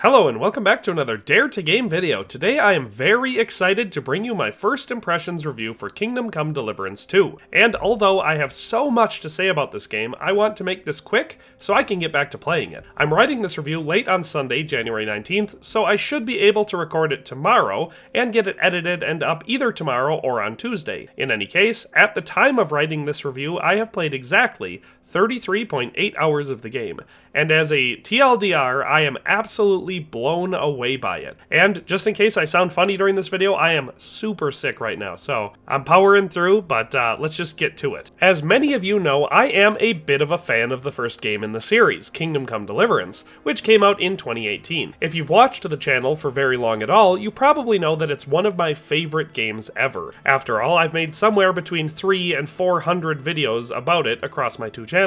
Hello and welcome back to another Dare to Game video. Today I am very excited to bring you my first impressions review for Kingdom Come Deliverance 2. And although I have so much to say about this game, I want to make this quick so I can get back to playing it. I'm writing this review late on Sunday, January 19th, so I should be able to record it tomorrow and get it edited and up either tomorrow or on Tuesday. In any case, at the time of writing this review, I have played exactly 33.8 hours of the game, and as a TLDR, I am absolutely blown away by it. And just in case I sound funny during this video, I am super sick right now, so I'm powering through, but let's just get to it. As many of you know, I am a bit of a fan of the first game in the series, Kingdom Come Deliverance, which came out in 2018. If you've watched the channel for very long at all, you probably know that it's one of my favorite games ever. After all, I've made somewhere between 300 and 400 videos about it across my two channels,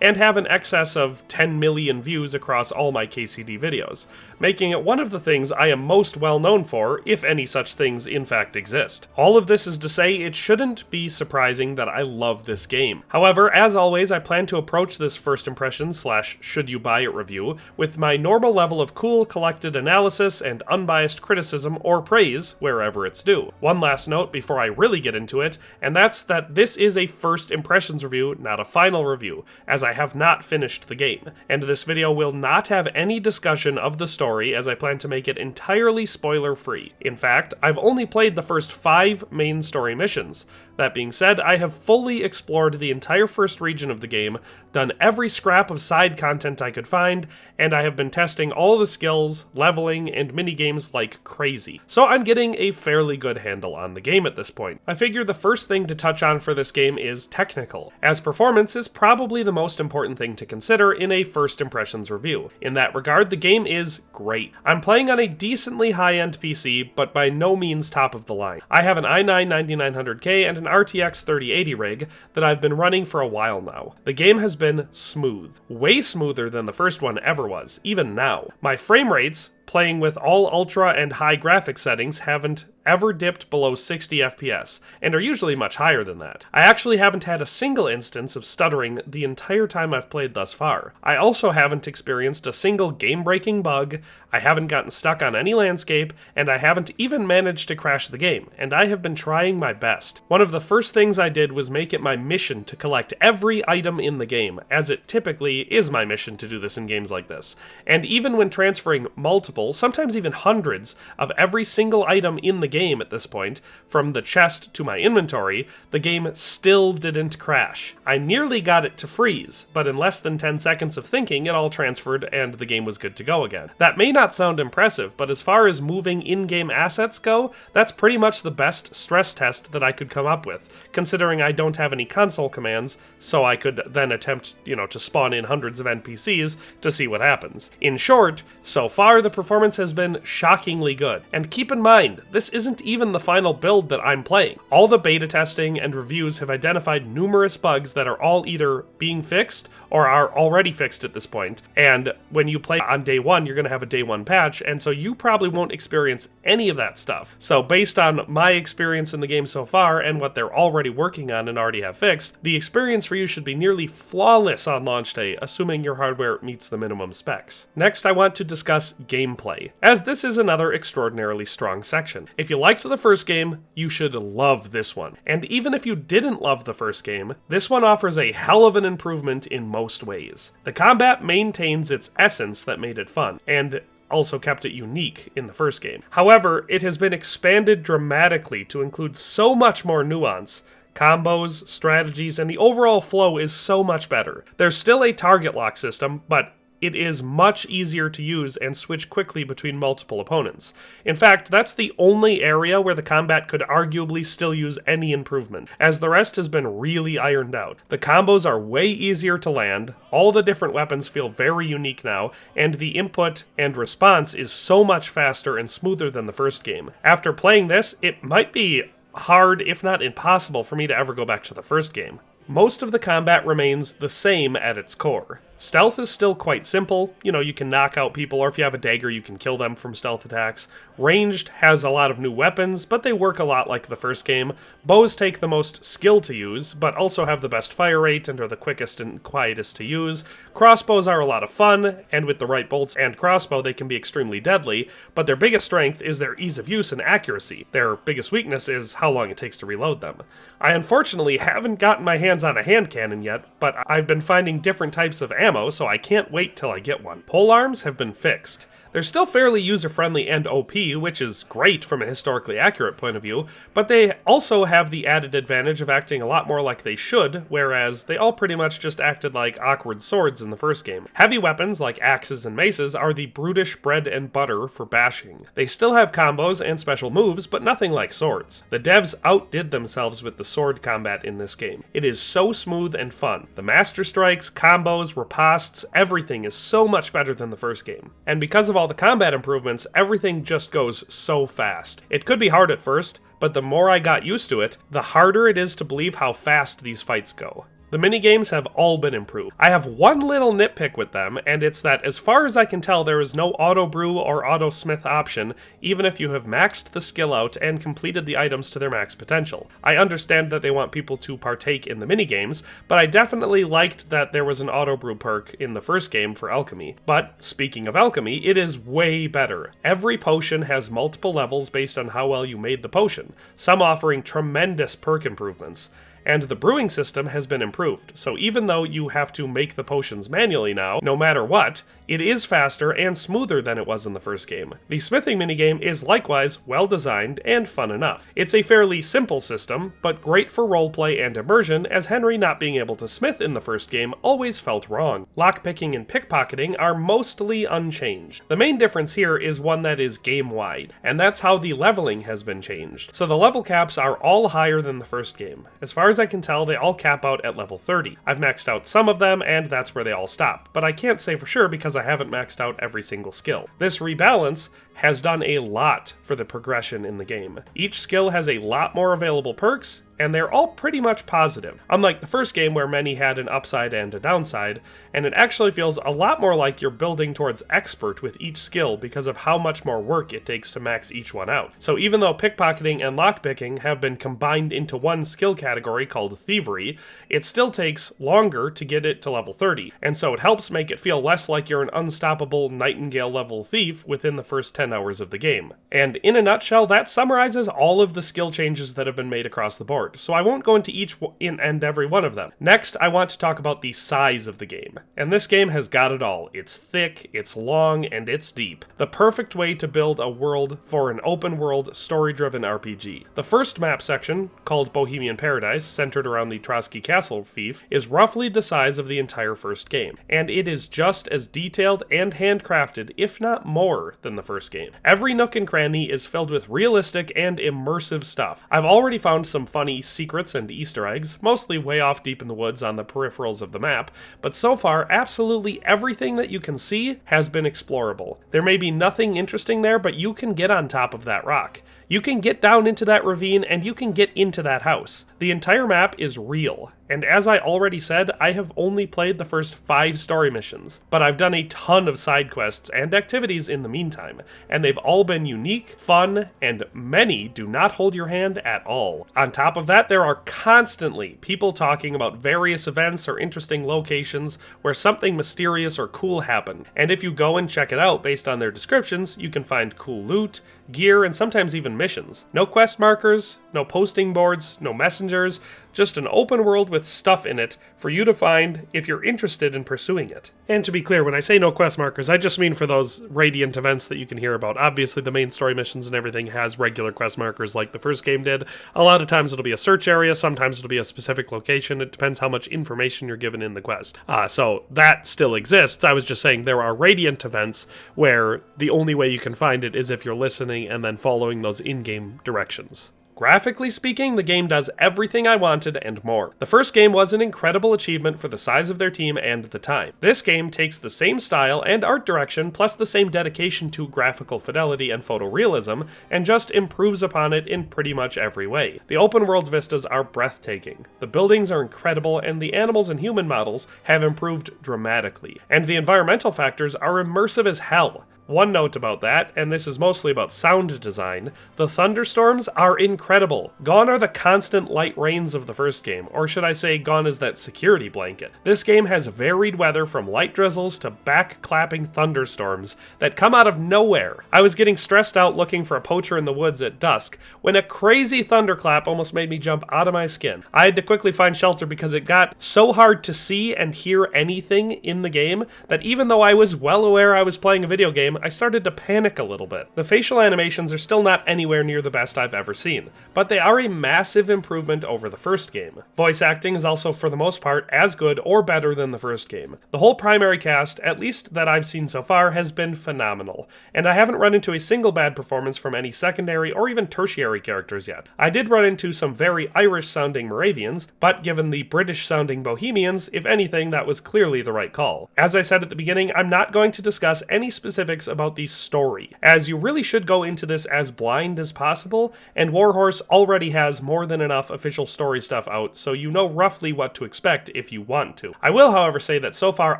and have an excess of 10 million views across all my KCD videos, making it one of the things I am most well known for, if any such things in fact exist. All of this is to say it shouldn't be surprising that I love this game. However, as always, I plan to approach this first impression / should you buy it review with my normal level of cool, collected analysis and unbiased criticism or praise wherever it's due. One last note before I really get into it, and that's that this is a first impressions review, not a final review, as I have not finished the game, and this video will not have any discussion of the story as I plan to make it entirely spoiler-free. In fact, I've only played the first 5 main story missions. That being said, I have fully explored the entire first region of the game, done every scrap of side content I could find, and I have been testing all the skills, leveling, and minigames like crazy. So I'm getting a fairly good handle on the game at this point. I figure the first thing to touch on for this game is technical, as performance is probably the most important thing to consider in a first impressions review. In that regard, the game is great. I'm playing on a decently high-end PC, but by no means top of the line. I have an i9-9900K and an RTX 3080 rig that I've been running for a while now. The game has been smooth. Way smoother than the first one ever was, even now. My frame rates, playing with all ultra and high graphics settings, haven't ever dipped below 60 FPS, and are usually much higher than that. I actually haven't had a single instance of stuttering the entire time I've played thus far. I also haven't experienced a single game-breaking bug, I haven't gotten stuck on any landscape, and I haven't even managed to crash the game, and I have been trying my best. One of the first things I did was make it my mission to collect every item in the game, as it typically is my mission to do this in games like this. And even when transferring multiple, sometimes even hundreds, of every single item in the game at this point, from the chest to my inventory, the game still didn't crash. I nearly got it to freeze, but in less than 10 seconds of thinking, it all transferred and the game was good to go again. That may not sound impressive, but as far as moving in-game assets go, that's pretty much the best stress test that I could come up with, considering I don't have any console commands, so I could then attempt, to spawn in hundreds of NPCs to see what happens. In short, so far the performance has been shockingly good, and keep in mind, this isn't even the final build that I'm playing. All the beta testing and reviews have identified numerous bugs that are all either being fixed or are already fixed at this point, and when you play on day 1, you're going to have a day 1 patch, and so you probably won't experience any of that stuff. So based on my experience in the game so far, and what they're already working on and already have fixed, the experience for you should be nearly flawless on launch day, assuming your hardware meets the minimum specs. Next, I want to discuss gameplay, as this is another extraordinarily strong section. If you liked the first game, you should love this one. And even if you didn't love the first game, this one offers a hell of an improvement in most ways. The combat maintains its essence that made it fun, and also kept it unique in the first game. However, it has been expanded dramatically to include so much more nuance. Combos, strategies, and the overall flow is so much better. There's still a target lock system, but it is much easier to use and switch quickly between multiple opponents. In fact, that's the only area where the combat could arguably still use any improvement, as the rest has been really ironed out. The combos are way easier to land, all the different weapons feel very unique now, and the input and response is so much faster and smoother than the first game. After playing this, it might be hard, if not impossible, for me to ever go back to the first game. most of the combat remains the same at its core. Stealth is still quite simple. You can knock out people, or if you have a dagger, you can kill them from stealth attacks. Ranged has a lot of new weapons, but they work a lot like the first game. Bows take the most skill to use, but also have the best fire rate and are the quickest and quietest to use. Crossbows are a lot of fun, and with the right bolts and crossbow, they can be extremely deadly, but their biggest strength is their ease of use and accuracy. Their biggest weakness is how long it takes to reload them. I unfortunately haven't gotten my hands on a hand cannon yet, but I've been finding different types of ammo, so I can't wait till I get one. Polearms have been fixed. They're still fairly user-friendly and OP, which is great from a historically accurate point of view, but they also have the added advantage of acting a lot more like they should, whereas they all pretty much just acted like awkward swords in the first game. Heavy weapons like axes and maces are the brutish bread and butter for bashing. They still have combos and special moves, but nothing like swords. The devs outdid themselves with the sword combat in this game. It is so smooth and fun. The master strikes, combos, ripostes, everything is so much better than the first game. And because of all the combat improvements, everything just goes so fast. It could be hard at first, but the more I got used to it, the harder it is to believe how fast these fights go. The minigames have all been improved. I have one little nitpick with them, and it's that as far as I can tell, there is no auto brew or auto smith option, even if you have maxed the skill out and completed the items to their max potential. I understand that they want people to partake in the minigames, but I definitely liked that there was an auto brew perk in the first game for alchemy. But speaking of alchemy, it is way better. Every potion has multiple levels based on how well you made the potion, some offering tremendous perk improvements. And the brewing system has been improved, so even though you have to make the potions manually now, no matter what, it is faster and smoother than it was in the first game. The smithing minigame is likewise well designed and fun enough. It's a fairly simple system, but great for roleplay and immersion, as Henry not being able to smith in the first game always felt wrong. Lockpicking and pickpocketing are mostly unchanged. The main difference here is one that is game-wide, and that's how the leveling has been changed. So the level caps are all higher than the first game. As far as I can tell, they all cap out at level 30. I've maxed out some of them, and that's where they all stop, but I can't say for sure because I haven't maxed out every single skill. This rebalance has done a lot for the progression in the game. Each skill has a lot more available perks, and they're all pretty much positive. Unlike the first game where many had an upside and a downside, and it actually feels a lot more like you're building towards expert with each skill because of how much more work it takes to max each one out. So even though pickpocketing and lockpicking have been combined into one skill category called thievery, it still takes longer to get it to level 30, and so it helps make it feel less like you're an unstoppable Nightingale level thief within the first 10 hours of the game. And in a nutshell, that summarizes all of the skill changes that have been made across the board. So I won't go into each and every one of them. Next, I want to talk about the size of the game. And this game has got it all. It's thick, it's long, and it's deep. The perfect way to build a world for an open world, story-driven RPG. The first map section, called Bohemian Paradise, centered around the Trotsky Castle fief, is roughly the size of the entire first game. And it is just as detailed and handcrafted, if not more, than the first game. Every nook and cranny is filled with realistic and immersive stuff. I've already found some funny secrets and Easter eggs, mostly way off deep in the woods on the peripherals of the map, but so far, absolutely everything that you can see has been explorable. There may be nothing interesting there, but you can get on top of that rock. You can get down into that ravine, and you can get into that house. The entire map is real, and as I already said, I have only played the first 5 story missions, but I've done a ton of side quests and activities in the meantime, and they've all been unique, fun, and many do not hold your hand at all. On top of that, there are constantly people talking about various events or interesting locations where something mysterious or cool happened, and if you go and check it out based on their descriptions, you can find cool loot, gear, and sometimes even missions. No quest markers, no posting boards, no messengers, just an open world with stuff in it for you to find if you're interested in pursuing it. And to be clear, when I say no quest markers, I just mean for those radiant events that you can hear about. Obviously, the main story missions and everything has regular quest markers like the first game did. A lot of times it'll be a search area, sometimes it'll be a specific location. It depends how much information you're given in the quest. So that still exists. I was just saying there are radiant events where the only way you can find it is if you're listening and then following those in-game directions. Graphically speaking, the game does everything I wanted and more. The first game was an incredible achievement for the size of their team and the time. This game takes the same style and art direction, plus the same dedication to graphical fidelity and photorealism, and just improves upon it in pretty much every way. The open world vistas are breathtaking, the buildings are incredible, and the animals and human models have improved dramatically. And the environmental factors are immersive as hell. One note about that, and this is mostly about sound design, the thunderstorms are incredible. Gone are the constant light rains of the first game, or should I say gone is that security blanket. This game has varied weather from light drizzles to back-clapping thunderstorms that come out of nowhere. I was getting stressed out looking for a poacher in the woods at dusk when a crazy thunderclap almost made me jump out of my skin. I had to quickly find shelter because it got so hard to see and hear anything in the game that even though I was well aware I was playing a video game, I started to panic a little bit. The facial animations are still not anywhere near the best I've ever seen, but they are a massive improvement over the first game. Voice acting is also for the most part as good or better than the first game. The whole primary cast, at least that I've seen so far, has been phenomenal, and I haven't run into a single bad performance from any secondary or even tertiary characters yet. I did run into some very Irish-sounding Moravians, but given the British-sounding Bohemians, if anything, that was clearly the right call. As I said at the beginning, I'm not going to discuss any specifics about the story, as you really should go into this as blind as possible, and Warhorse already has more than enough official story stuff out, so you know roughly what to expect if you want to. I will, however, say that so far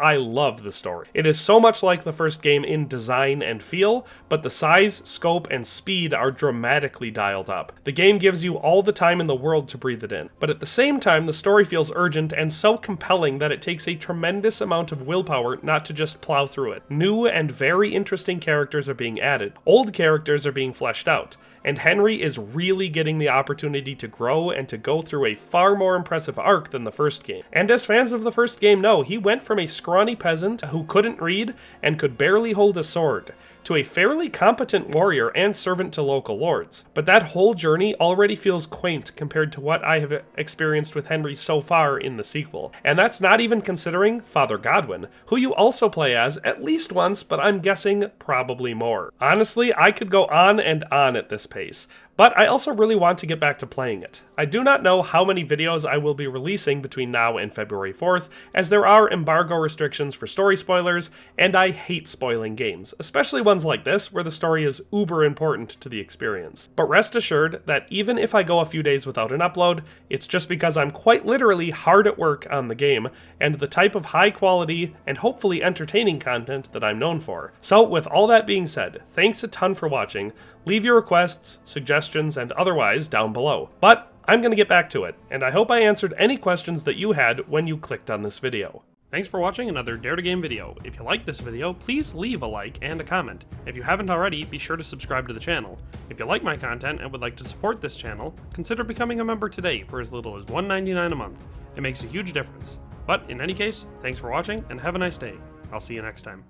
I love the story. It is so much like the first game in design and feel, but the size, scope, and speed are dramatically dialed up. The game gives you all the time in the world to breathe it in, but at the same time the story feels urgent and so compelling that it takes a tremendous amount of willpower not to just plow through it. New and very interesting characters are being added, old characters are being fleshed out, and Henry is really getting the opportunity to grow and to go through a far more impressive arc than the first game. And as fans of the first game know, he went from a scrawny peasant who couldn't read and could barely hold a sword, to a fairly competent warrior and servant to local lords. But that whole journey already feels quaint compared to what I have experienced with Henry so far in the sequel. And that's not even considering Father Godwin, who you also play as at least once, but I'm guessing probably more. Honestly, I could go on and on at this pace, but I also really want to get back to playing it. I do not know how many videos I will be releasing between now and February 4th, as there are embargo restrictions for story spoilers, and I hate spoiling games, especially ones like this where the story is uber important to the experience. But rest assured that even if I go a few days without an upload, it's just because I'm quite literally hard at work on the game, and the type of high quality and hopefully entertaining content that I'm known for. So with all that being said, thanks a ton for watching. Leave your requests, suggestions, and otherwise down below. But I'm going to get back to it, and I hope I answered any questions that you had when you clicked on this video. Thanks for watching another Dare to Game video. If you liked this video, please leave a like and a comment. If you haven't already, be sure to subscribe to the channel. If you like my content and would like to support this channel, consider becoming a member today for as little as $1.99 a month. It makes a huge difference. But in any case, thanks for watching and have a nice day. I'll see you next time.